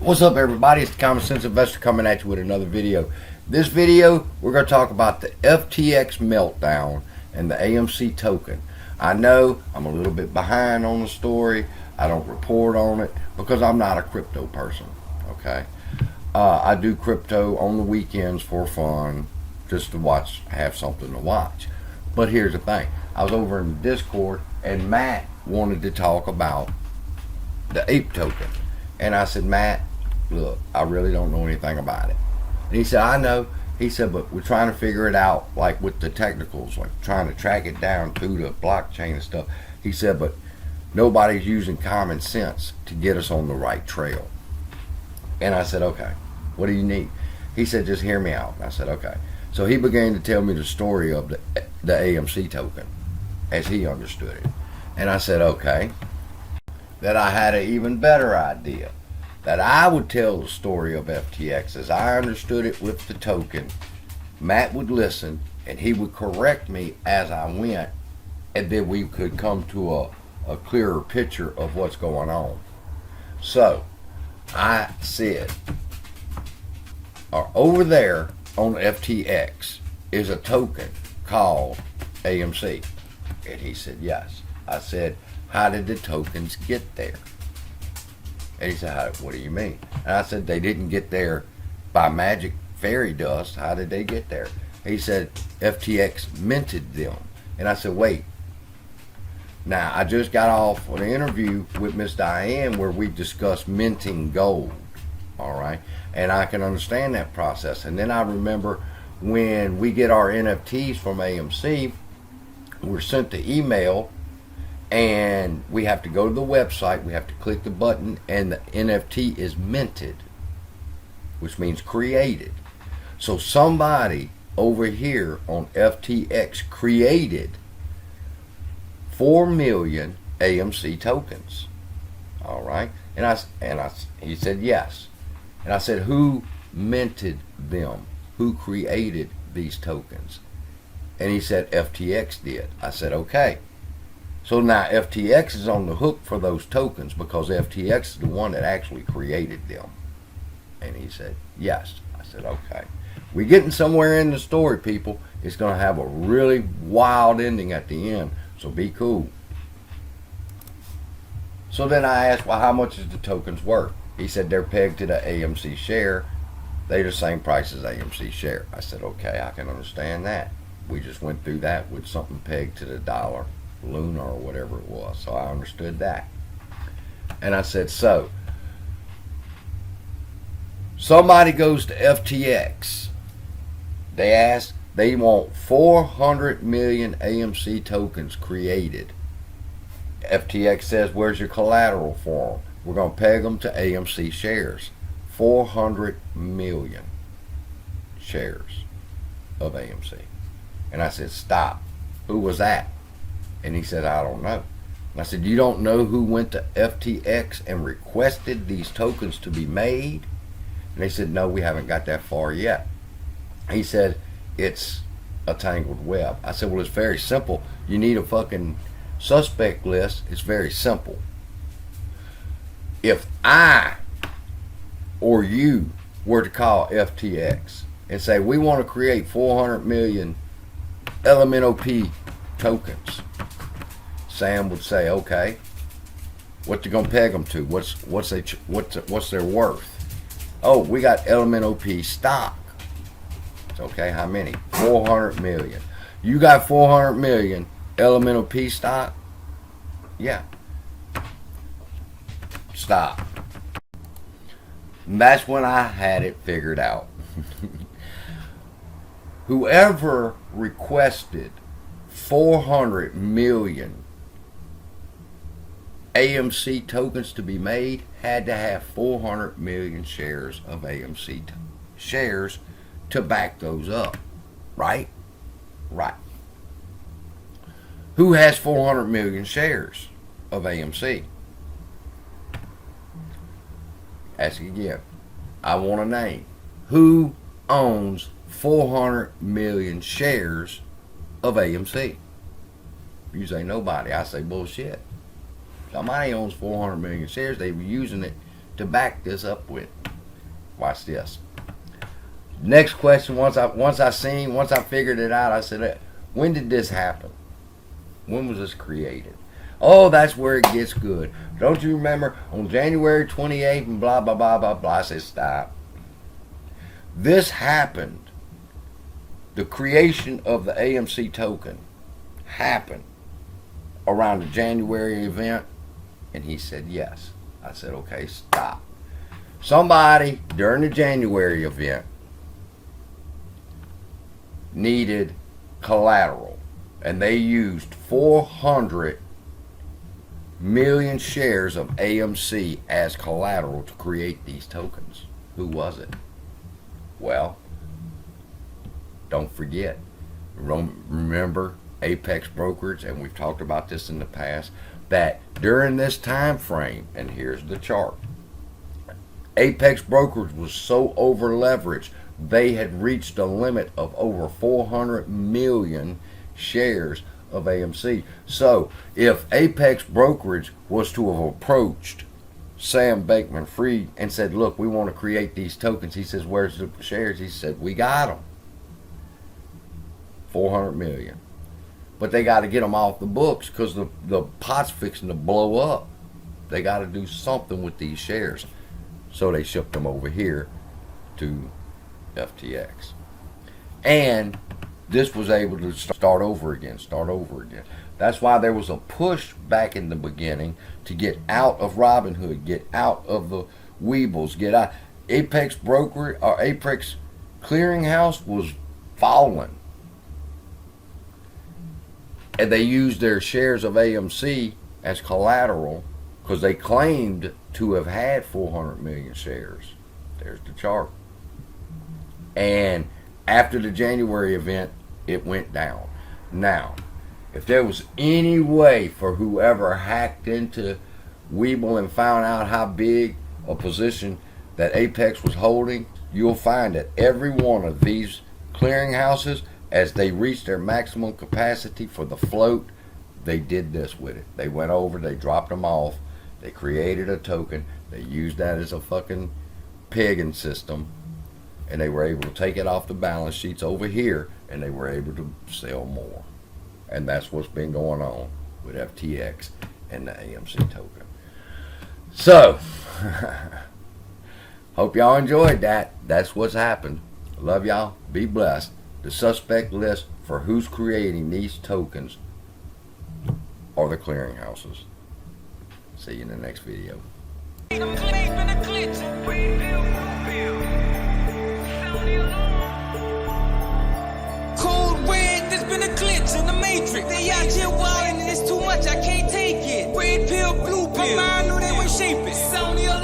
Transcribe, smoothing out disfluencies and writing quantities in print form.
What's up, everybody? It's the Common Sense Investor coming at you with another video. This video, we're going to talk about the FTX meltdown and the AMC token. I know I'm a little bit behind on the story. I don't report on it because I'm not a crypto person, okay? I do crypto on the weekends for fun, just to watch, have something to watch. But here's the thing. I was over in Discord and Matt wanted to talk about the ape token. And I said, Matt, look, I really don't know anything about it. And he said, I know. He said, but we're trying to figure it out, like with the technicals, like trying to track it down to the blockchain and stuff. He said, but nobody's using common sense to get us on the right trail. And I said, okay, what do you need? He said, just hear me out. And I said, okay. So he began to tell me the story of the AMC token as he understood it. And I said, okay. That I had an even better idea. That I would tell the story of FTX as I understood it with the token. Matt would listen and he would correct me as I went, and then we could come to a clearer picture of what's going on. So I said, over there on FTX is a token called AMC. And he said, yes. I said, how did the tokens get there? And he said, what do you mean? And I said, they didn't get there by magic fairy dust. How did they get there? He said, FTX minted them. And I said, wait. Now, I just got off an interview with Miss Diane where we discussed minting gold. All right. And I can understand that process. And then I remember when we get our NFTs from AMC, we're sent the email. And we have to go to the website, we have to click the button, and the NFT is minted, which means created. So somebody over here on FTX created 4 million AMC tokens. All right. He said yes. And I said, who minted them? Who created these tokens? And he said, FTX did. I said, okay. So now FTX is on the hook for those tokens because FTX is the one that actually created them. And he said, yes. I said, okay. We're getting somewhere in the story, people. It's going to have a really wild ending at the end, so be cool. So then I asked, well, how much is the tokens worth? He said, they're pegged to the AMC share. They're the same price as AMC share. I said, okay, I can understand that. We just went through that with something pegged to the dollar. Luna or whatever it was, so I understood that. And I said, so somebody goes to FTX, they want 400 million AMC tokens created. FTX says, where's your collateral for them? We're going to peg them to AMC shares. 400 million shares of AMC. And I said, stop. Who was that? And he said, I don't know. And I said, you don't know who went to FTX and requested these tokens to be made? And they said, no, we haven't got that far yet. He said, it's a tangled web. I said, well, it's very simple. You need a fucking suspect list. It's very simple. If I or you were to call FTX and say, we want to create 400 million LMNOP tokens, Sam would say, okay, what you gonna peg them to? What's their worth? Oh, we got LMNOP stock. It's okay, how many? 400 million. You got 400 million LMNOP stock? Yeah. Stop. And that's when I had it figured out. Whoever requested 400 million AMC tokens to be made had to have 400 million shares of AMC shares to back those up. Right? Right. Who has 400 million shares of AMC? Ask again. I want a name. Who owns 400 million shares of AMC? You say nobody. I say bullshit. Somebody owns 400 million shares. They were using it to back this up with. Watch this. Next question, once I figured it out, I said, when did this happen? When was this created? Oh, that's where it gets good. Don't you remember on January 28th and blah, blah, blah, blah, blah. I said, stop. This happened. The creation of the AMC token happened around the January event. And he said, yes. I said, okay, stop. Somebody during the January event needed collateral, and they used 400 million shares of AMC as collateral to create these tokens. Who was it? Well, don't forget. Remember Apex Brokerage, and we've talked about this in the past, that during this time frame, and here's the chart, Apex Brokerage was so over leveraged, they had reached a limit of over 400 million shares of AMC. So if Apex Brokerage was to have approached Sam Bankman-Fried and said, look, we want to create these tokens, he says, where's the shares? He said, we got them. 400 million. But they got to get them off the books because the pot's fixing to blow up. They got to do something with these shares. So they shipped them over here to FTX. And this was able to start over again. That's why there was a push back in the beginning to get out of Robinhood, get out of the Weebles, get out. Apex Broker or Apex Clearinghouse was falling. And they used their shares of AMC as collateral because they claimed to have had 400 million shares. There's the chart. And after the January event, it went down. Now, if there was any way for whoever hacked into Weeble and found out how big a position that Apex was holding, you'll find that every one of these clearinghouses, as they reached their maximum capacity for the float, they did this with it. They went over, they dropped them off, they created a token, they used that as a fucking pegging system, and they were able to take it off the balance sheets over here, and they were able to sell more. And that's what's been going on with FTX and the AMC token. So, hope y'all enjoyed that. That's what's happened. Love y'all. Be blessed. The suspect list for who's creating these tokens are the clearinghouses. See you in the next video. Cold red, there's been a glitch in the matrix. They out here wildin' and it's too much, I can't take it. Red pill, blue pill, my mind knew they would shape it. Sound the alarm.